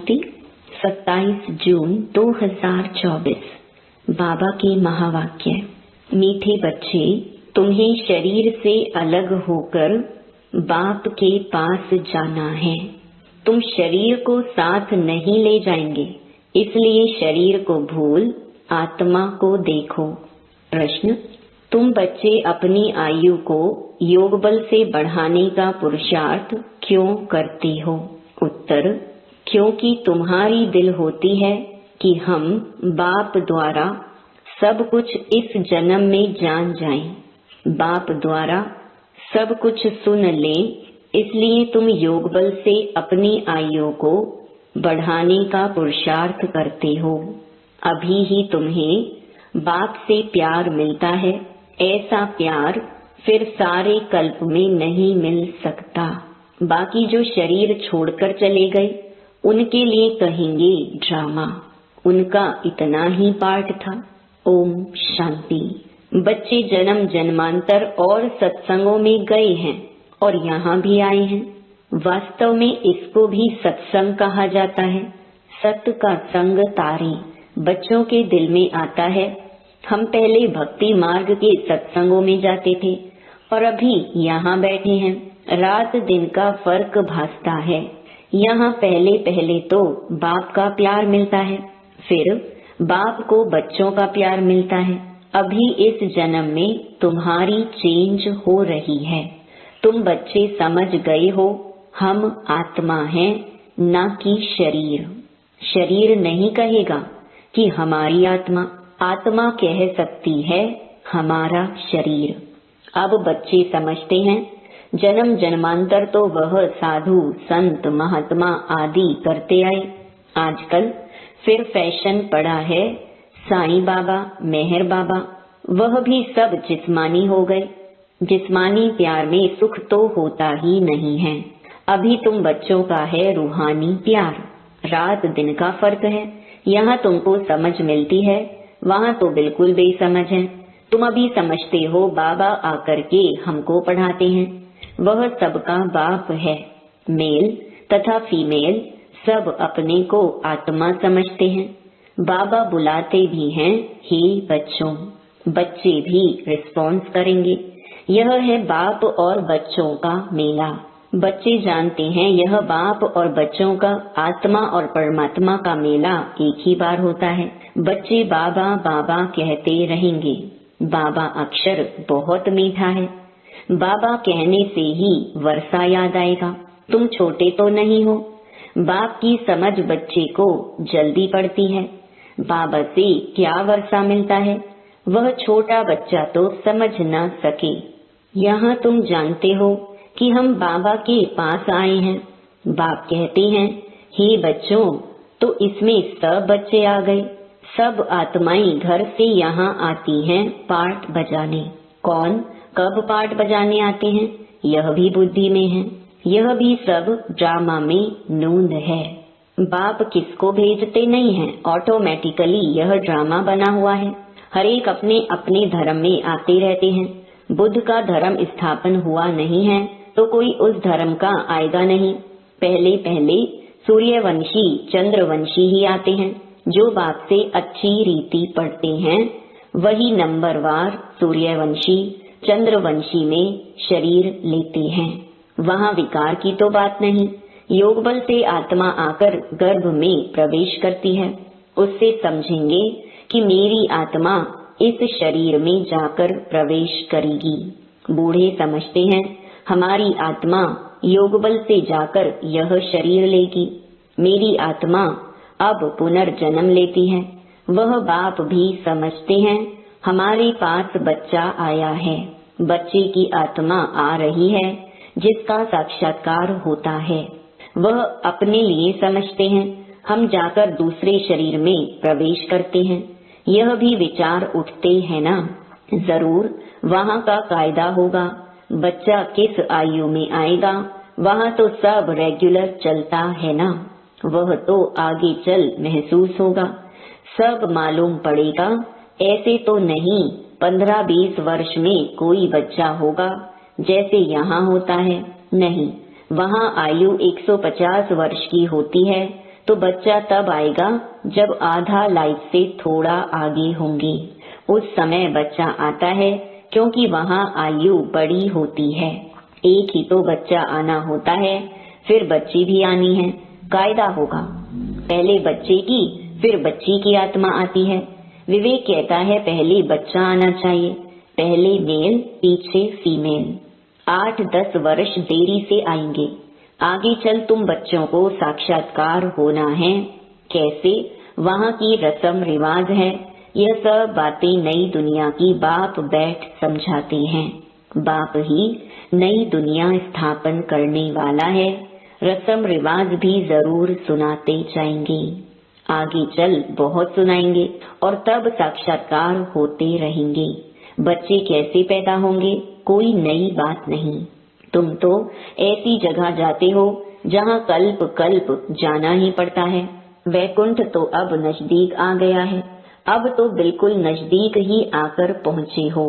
शांति 27 जून 2024। बाबा के महावाक्य। मीठे बच्चे, तुम्हें शरीर से अलग होकर बाप के पास जाना है। तुम शरीर को साथ नहीं ले जाएंगे, इसलिए शरीर को भूल आत्मा को देखो। प्रश्न: तुम बच्चे अपनी आयु को योग बल से बढ़ाने का पुरुषार्थ क्यों करते हो? उत्तर: क्योंकि तुम्हारी दिल होती है कि हम बाप द्वारा सब कुछ इस जन्म में जान जाएं। बाप द्वारा सब कुछ सुन लें, इसलिए तुम योग बल से अपनी आयु को बढ़ाने का पुरुषार्थ करते हो। अभी ही तुम्हें बाप से प्यार मिलता है, ऐसा प्यार फिर सारे कल्प में नहीं मिल सकता। बाकी जो शरीर छोड़कर चले गए, उनके लिए कहेंगे ड्रामा, उनका इतना ही पार्ट था। ओम शांति। बच्चे जन्म जन्मांतर और सत्संगों में गए हैं और यहाँ भी आए हैं। वास्तव में इसको भी सत्संग कहा जाता है। सत्य का संग तारे बच्चों के दिल में आता है। हम पहले भक्ति मार्ग के सत्संगों में जाते थे और अभी यहाँ बैठे हैं। रात दिन का फर्क भासता है। यहाँ पहले पहले तो बाप का प्यार मिलता है, फिर बाप को बच्चों का प्यार मिलता है। अभी इस जन्म में तुम्हारी चेंज हो रही है। तुम बच्चे समझ गए हो, हम आत्मा हैं, न कि शरीर। शरीर नहीं कहेगा कि हमारी आत्मा, आत्मा कह सकती है हमारा शरीर। अब बच्चे समझते हैं, जन्म जन्मांतर तो वह साधु संत महात्मा आदि करते आए। आजकल फिर फैशन पड़ा है साईं बाबा, मेहर बाबा, वह भी सब जिस्मानी हो गए। जिस्मानी प्यार में सुख तो होता ही नहीं है। अभी तुम बच्चों का है रूहानी प्यार। रात दिन का फर्क है। यहाँ तुमको समझ मिलती है, वहाँ तो बिल्कुल बेसमझ है। तुम अभी समझते हो बाबा आकर के हमको पढ़ाते हैं। वह सबका बाप है। मेल तथा फीमेल सब अपने को आत्मा समझते हैं। बाबा बुलाते भी हैं, हे बच्चों। बच्चे भी रिस्पॉन्स करेंगे। यह है बाप और बच्चों का मेला। बच्चे जानते हैं यह बाप और बच्चों का, आत्मा और परमात्मा का मेला एक ही बार होता है। बच्चे बाबा बाबा कहते रहेंगे। बाबा अक्षर बहुत मीठा है। बाबा कहने से ही वर्षा याद आएगा। तुम छोटे तो नहीं हो। बाप की समझ बच्चे को जल्दी पड़ती है। बाबा से क्या वर्षा मिलता है, वह छोटा बच्चा तो समझ न सके। यहाँ तुम जानते हो कि हम बाबा के पास आए हैं। बाप कहते हैं, हे बच्चों, तो इसमें सब बच्चे आ गए। सब आत्माएं घर से यहाँ आती हैं पाठ बजाने। कौन कब पाठ बजाने आते हैं, यह भी बुद्धि में है। यह भी सब ड्रामा में नूंद है। बाप किसको भेजते नहीं हैं, ऑटोमेटिकली यह ड्रामा बना हुआ है। हर एक अपने अपने धर्म में आते रहते हैं। बुद्ध का धर्म स्थापन हुआ नहीं है तो कोई उस धर्म का आएगा नहीं। पहले पहले सूर्यवंशी चंद्रवंशी ही आते हैं। जो बाप से अच्छी रीति पढ़ते हैं वही नंबरवार सूर्यवंशी चंद्रवंशी में शरीर लेते हैं। वहाँ विकार की तो बात नहीं। योग बल से आत्मा आकर गर्भ में प्रवेश करती है। उससे समझेंगे कि मेरी आत्मा इस शरीर में जाकर प्रवेश करेगी। बूढ़े समझते हैं हमारी आत्मा योग बल से जाकर यह शरीर लेगी। मेरी आत्मा अब पुनर्जन्म लेती है। वह बाप भी समझते हैं हमारे पास बच्चा आया है। बच्चे की आत्मा आ रही है जिसका साक्षात्कार होता है। वह अपने लिए समझते हैं हम जाकर दूसरे शरीर में प्रवेश करते हैं। यह भी विचार उठते हैं ना, जरूर वहाँ का कायदा होगा। बच्चा किस आयु में आएगा, वहाँ तो सब रेगुलर चलता है ना। वह तो आगे चल महसूस होगा, सब मालूम पड़ेगा। ऐसे तो नहीं 15-20 वर्ष में कोई बच्चा होगा जैसे यहाँ होता है। नहीं, वहाँ आयु 150 वर्ष की होती है तो बच्चा तब आएगा जब आधा लाइफ से थोड़ा आगे होंगे। उस समय बच्चा आता है क्योंकि वहाँ आयु बड़ी होती है। एक ही तो बच्चा आना होता है, फिर बच्ची भी आनी है, कायदा होगा। पहले बच्चे की फिर बच्ची की आत्मा आती है। विवेक कहता है पहले बच्चा आना चाहिए, पहले मेल पीछे फीमेल। 8-10 वर्ष देरी से आएंगे। आगे चल तुम बच्चों को साक्षात्कार होना है। कैसे? वहाँ की रस्म रिवाज है। यह सब बातें नई दुनिया की बाप बैठ समझाते हैं। बाप ही नई दुनिया स्थापन करने वाला है। रस्म रिवाज भी जरूर सुनाते जाएंगे। आगे चल बहुत सुनाएंगे और तब साक्षात्कार होते रहेंगे। बच्चे कैसे पैदा होंगे कोई नई बात नहीं। तुम तो ऐसी जगह जाते हो जहाँ कल्प कल्प जाना ही पड़ता है। वैकुंठ तो अब नजदीक आ गया है। अब तो बिल्कुल नजदीक ही आकर पहुँचे हो।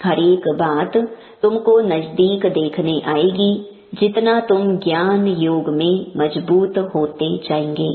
हर एक बात तुमको नजदीक देखने आएगी जितना तुम ज्ञान योग में मजबूत होते जाएंगे।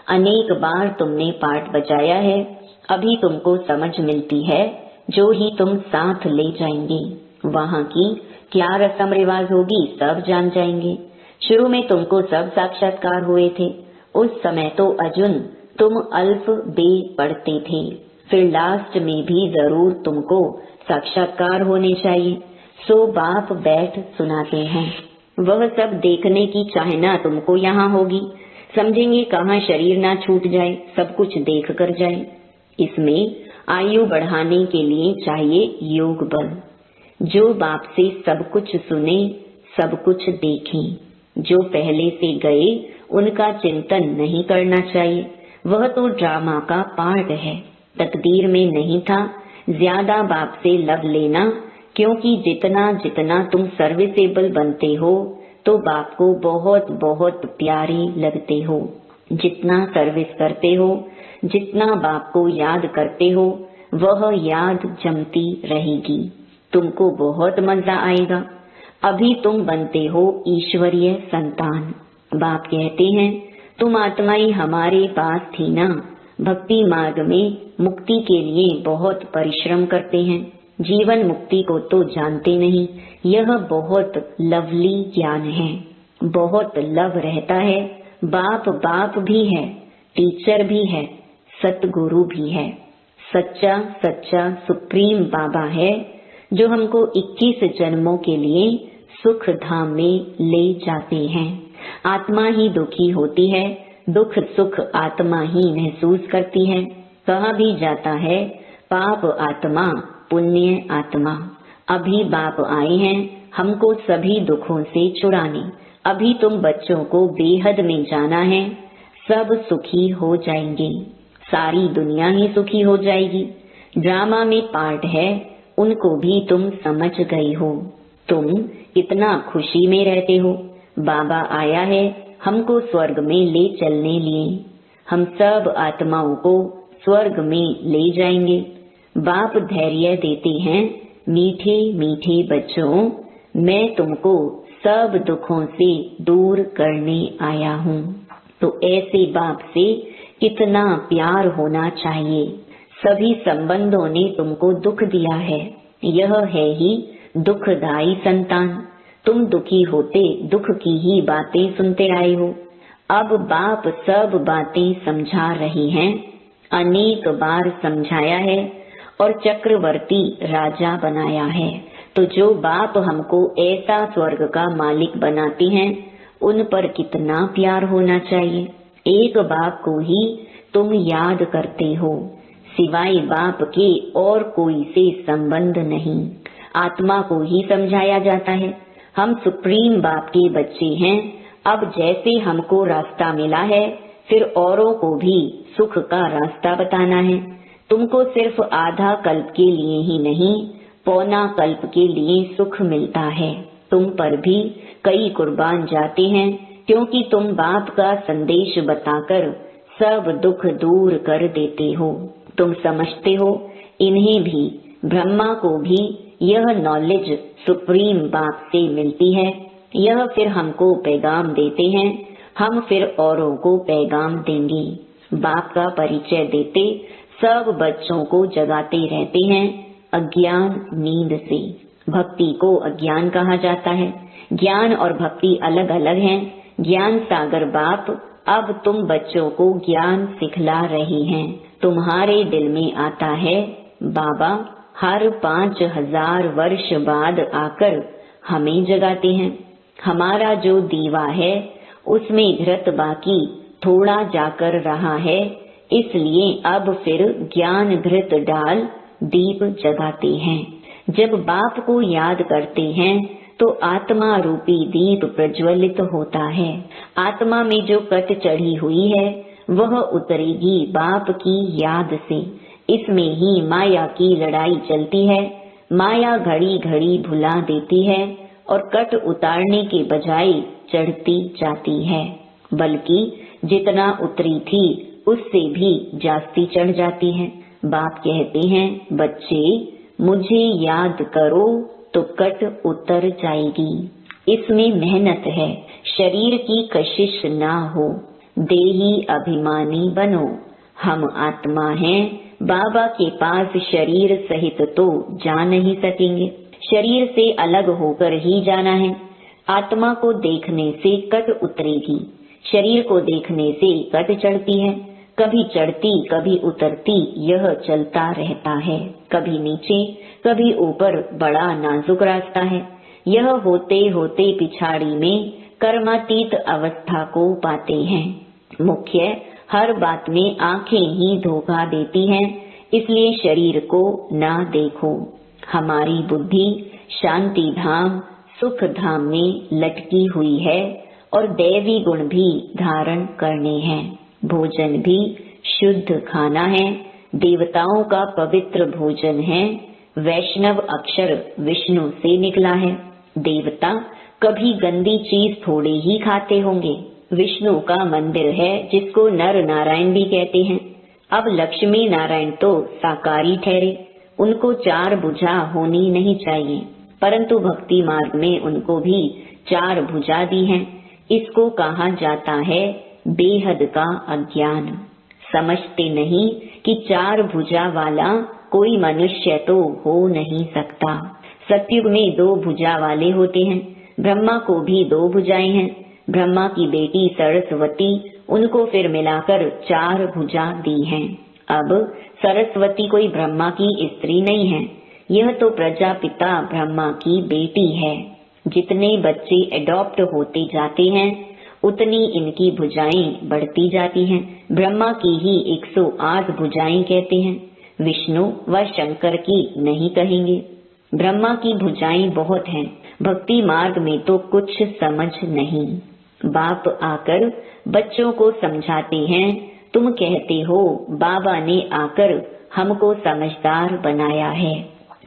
अनेक बार तुमने पाठ बजाया है, अभी तुमको समझ मिलती है जो ही तुम साथ ले जाएंगे। वहाँ की क्या रस्म रिवाज होगी सब जान जाएंगे। शुरू में तुमको सब साक्षात्कार हुए थे। उस समय तो अर्जुन तुम अल्फ बे पढ़ते थे, फिर लास्ट में भी जरूर तुमको साक्षात्कार होने चाहिए। सो बाप बैठ सुनाते हैं। वह सब देखने की चाहना तुमको यहाँ होगी। समझेंगे कहाँ शरीर ना छूट जाए, सब कुछ देख कर जाए। इसमें आयु बढ़ाने के लिए चाहिए योग बल। जो बाप से सब कुछ सुने, सब कुछ देखें। जो पहले से गए उनका चिंतन नहीं करना चाहिए। वह तो ड्रामा का पार्ट है, तकदीर में नहीं था। ज्यादा बाप से लव लेना, क्योंकि जितना जितना तुम सर्विसेबल बनते हो तो बाप को बहुत बहुत प्यारे लगते हो। जितना सर्विस करते हो, जितना बाप को याद करते हो, वह याद जमती रहेगी। तुमको बहुत मजा आएगा। अभी तुम बनते हो ईश्वरीय संतान। बाप कहते हैं तुम आत्माएं हमारे पास थी ना। भक्ति मार्ग में मुक्ति के लिए बहुत परिश्रम करते हैं। जीवन मुक्ति को तो जानते नहीं। यह बहुत लवली ज्ञान है। बहुत लव रहता है। बाप बाप भी है, टीचर भी है, सतगुरु भी है। सच्चा सच्चा सुप्रीम बाबा है जो हमको 21 जन्मों के लिए सुख धाम में ले जाते हैं। आत्मा ही दुखी होती है, दुख सुख आत्मा ही महसूस करती है। कहा भी जाता है पाप आत्मा पुण्य आत्मा। अभी बाप आए हैं हमको सभी दुखों से छुड़ाने। अभी तुम बच्चों को बेहद में जाना है। सब सुखी हो जाएंगे, सारी दुनिया ही सुखी हो जाएगी। ड्रामा में पार्ट है, उनको भी तुम समझ गए हो। तुम इतना खुशी में रहते हो। बाबा आया है हमको स्वर्ग में ले चलने लिए। हम सब आत्माओं को स्वर्ग में ले जाएंगे। बाप धैर्य देते हैं, मीठे मीठे बच्चों, मैं तुमको सब दुखों से दूर करने आया हूँ। तो ऐसे बाप से कितना प्यार होना चाहिए। सभी संबंधों ने तुमको दुख दिया है। यह है ही दुखदाई संतान। तुम दुखी होते दुख की ही बातें सुनते आए हो। अब बाप सब बातें समझा रही हैं। अनेक बार समझाया है और चक्रवर्ती राजा बनाया है। तो जो बाप हमको ऐसा स्वर्ग का मालिक बनाते हैं, उन पर कितना प्यार होना चाहिए। एक बाप को ही तुम याद करते हो, सिवाय बाप के और कोई से संबंध नहीं। आत्मा को ही समझाया जाता है हम सुप्रीम बाप के बच्चे हैं। अब जैसे हमको रास्ता मिला है, फिर औरों को भी सुख का रास्ता बताना है। तुमको सिर्फ आधा कल्प के लिए ही नहीं, पौना कल्प के लिए सुख मिलता है। तुम पर भी कई कुर्बान जाते हैं, क्योंकि तुम बाप का संदेश बताकर सब दुख दूर कर देते हो। तुम समझते हो इन्हें भी, ब्रह्मा को भी यह नॉलेज सुप्रीम बाप से मिलती है। यह फिर हमको पैगाम देते हैं, हम फिर औरों को पैगाम देंगे। बाप का परिचय देते सब बच्चों को जगाते रहते हैं अज्ञान नींद से। भक्ति को अज्ञान कहा जाता है। ज्ञान और भक्ति अलग अलग हैं। ज्ञान सागर बाप अब तुम बच्चों को ज्ञान सिखला रहे हैं। तुम्हारे दिल में आता है बाबा हर 5000 वर्ष बाद आकर हमें जगाते हैं। हमारा जो दीवा है उसमें घृत बाकी थोड़ा जाकर रहा है, इसलिए अब फिर ज्ञान घृत डाल दीप जगाते हैं। जब बाप को याद करते हैं तो आत्मा रूपी दीप प्रज्वलित होता है। आत्मा में जो कट चढ़ी हुई है वह उतरेगी बाप की याद से। इसमें ही माया की लड़ाई चलती है। माया घड़ी घड़ी भुला देती है और कट उतारने के बजाय चढ़ती जाती है, बल्कि जितना उतरी थी उससे भी जास्ती चढ़ जाती है। बाप कहते हैं बच्चे मुझे याद करो तो कट उतर जाएगी। इसमें मेहनत है। शरीर की कशिश ना हो। देही अभिमानी बनो। हम आत्मा हैं। बाबा के पास शरीर सहित तो जा नहीं सकेंगे। शरीर से अलग होकर ही जाना है। आत्मा को देखने से कट उतरेगी। शरीर को देखने से कट चढ़ती है। कभी चढ़ती कभी उतरती यह चलता रहता है। कभी नीचे कभी ऊपर, बड़ा नाजुक रास्ता है। यह होते होते पिछाड़ी में कर्मातीत अवस्था को पाते हैं। मुख्य हर बात में आंखें ही धोखा देती हैं, इसलिए शरीर को ना देखो। हमारी बुद्धि शांति धाम सुख धाम में लटकी हुई है और दैवी गुण भी धारण करने हैं। भोजन भी शुद्ध खाना है। देवताओं का पवित्र भोजन है। वैष्णव अक्षर विष्णु से निकला है। देवता कभी गंदी चीज थोड़े ही खाते होंगे। विष्णु का मंदिर है जिसको नर नारायण भी कहते हैं। अब लक्ष्मी नारायण तो साकारी ठहरे। उनको 4 भुजा होनी नहीं चाहिए, परंतु भक्ति मार्ग में उनको भी 4 भुजा दी हैं। इसको कहा जाता है बेहद का अज्ञान। समझते नहीं कि 4 भुजा वाला कोई मनुष्य तो हो नहीं सकता। सतयुग में 2 भुजा वाले होते हैं। ब्रह्मा को भी 2 भुजाएं हैं। ब्रह्मा की बेटी सरस्वती, उनको फिर मिलाकर 4 भुजा दी हैं। अब सरस्वती कोई ब्रह्मा की स्त्री नहीं है। यह तो प्रजापिता ब्रह्मा की बेटी है। जितने बच्चे एडॉप्ट होते जाते हैं उतनी इनकी भुजाएं बढ़ती जाती हैं। ब्रह्मा की ही 108 भुजाएं कहते हैं। विष्णु व शंकर की नहीं कहेंगे। ब्रह्मा की भुजाएं बहुत हैं। भक्ति मार्ग में तो कुछ समझ नहीं। बाप आकर बच्चों को समझाते हैं। तुम कहते हो बाबा ने आकर हमको समझदार बनाया है।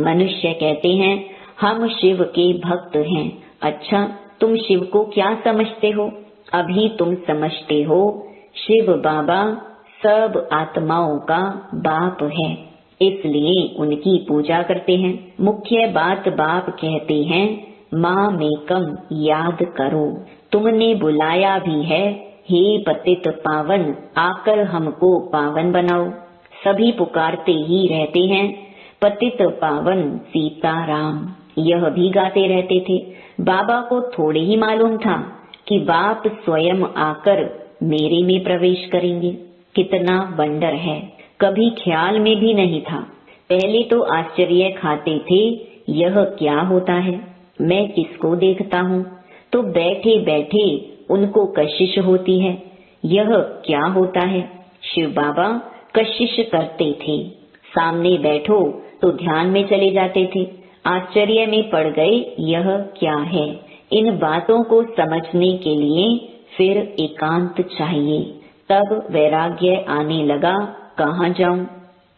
मनुष्य कहते हैं हम शिव के भक्त हैं। अच्छा, तुम शिव को क्या समझते हो? अभी तुम समझते हो शिव बाबा सब आत्माओं का बाप है, इसलिए उनकी पूजा करते हैं। मुख्य बात बाप कहते हैं माँ मेकम याद करो। तुमने बुलाया भी है, हे पतित पावन आकर हमको पावन बनाओ। सभी पुकारते ही रहते हैं पतित पावन सीताराम। यह भी गाते रहते थे। बाबा को थोड़े ही मालूम था कि बाप स्वयं आकर मेरे में प्रवेश करेंगे। कितना वंडर है, कभी ख्याल में भी नहीं था। पहले तो आश्चर्य खाते थे, यह क्या होता है, मैं किसको देखता हूँ। तो बैठे बैठे उनको कशिश होती है, यह क्या होता है। शिव बाबा कशिश करते थे। सामने बैठो तो ध्यान में चले जाते थे। आश्चर्य में पड़ गए, यह क्या है। इन बातों को समझने के लिए फिर एकांत चाहिए। तब वैराग्य आने लगा, कहाँ जाऊं।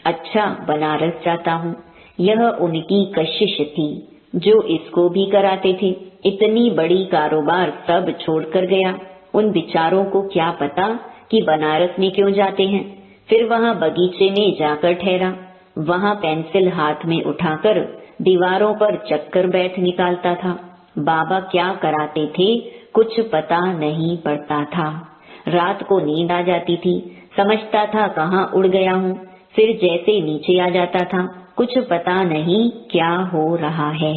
अच्छा, बनारस जाता हूँ। यह उनकी कशिश थी जो इसको भी कराते थे। इतनी बड़ी कारोबार सब छोड़कर गया। उन बिचारों को क्या पता कि बनारस में क्यों जाते हैं। फिर वहाँ बगीचे में जाकर ठहरा। वहाँ पेंसिल हाथ में उठाकर दीवारों पर चक्कर बैठ निकालता था। बाबा क्या कराते थे कुछ पता नहीं पड़ता था। रात को नींद आ जाती थी, समझता था कहाँ उड़ गया हूँ, फिर जैसे नीचे आ जाता था, कुछ पता नहीं क्या हो रहा है।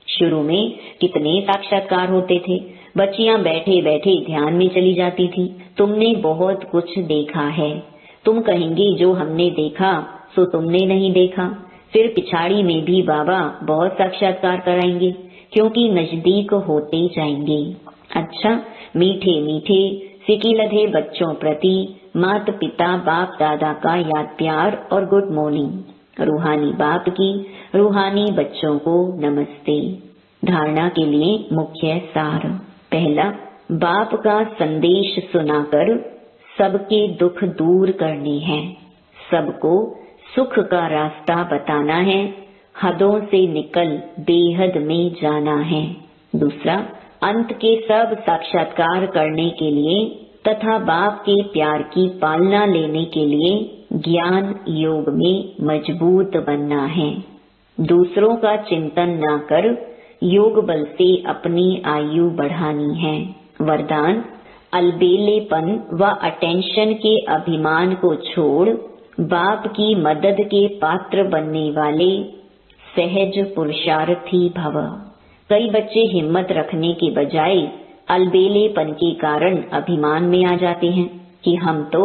शुरू में कितने साक्षात्कार होते थे, बच्चियां बैठे बैठे ध्यान में चली जाती थी। तुमने बहुत कुछ देखा है। तुम कहेंगे जो हमने देखा सो तुमने नहीं देखा। फिर पिछाड़ी में भी बाबा बहुत साक्षात्कार कराएंगे, क्योंकि नजदीक होते जाएंगे। अच्छा, मीठे मीठे सिकी लधे बच्चों प्रति माता पिता बाप दादा का याद प्यार और गुड मॉर्निंग। रूहानी बाप की रूहानी बच्चों को नमस्ते। धारणा के लिए मुख्य सार। पहला, बाप का संदेश सुनाकर सबके दुख दूर करने हैं, सबको सुख का रास्ता बताना है, हदों से निकल बेहद में जाना है। दूसरा, अंत के सब साक्षात्कार करने के लिए तथा बाप के प्यार की पालना लेने के लिए ज्ञान योग में मजबूत बनना है। दूसरों का चिंतन न कर योग बल से अपनी आयु बढ़ानी है। वरदान, अलबेलेपन व अटेंशन के अभिमान को छोड़ बाप की मदद के पात्र बनने वाले सहज पुरुषार्थी भव। कई बच्चे हिम्मत रखने के बजाय अलबेलेपन के कारण अभिमान में आ जाते हैं कि हम तो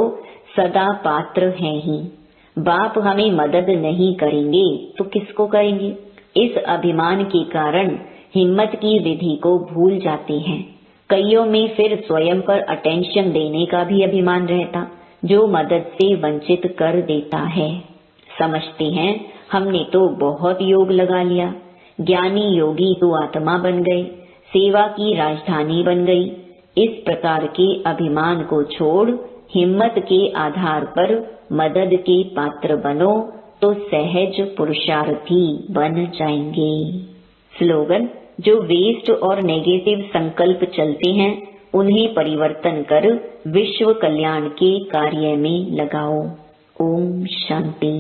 सदा पात्र हैं ही, बाप हमें मदद नहीं करेंगे तो किसको करेंगे। इस अभिमान के कारण हिम्मत की विधि को भूल जाते हैं। कईयों में फिर स्वयं पर अटेंशन देने का भी अभिमान रहता, जो मदद से वंचित कर देता है। समझते हैं हमने तो बहुत योग लगा लिया, ज्ञानी योगी तो आत्मा बन गए, सेवा की राजधानी बन गई। इस प्रकार के अभिमान को छोड़ हिम्मत के आधार पर मदद के पात्र बनो तो सहज पुरुषार्थी बन जाएंगे। स्लोगन, जो वेस्ट और नेगेटिव संकल्प चलते हैं उन्हें परिवर्तन कर विश्व कल्याण के कार्य में लगाओ। ओम शांति।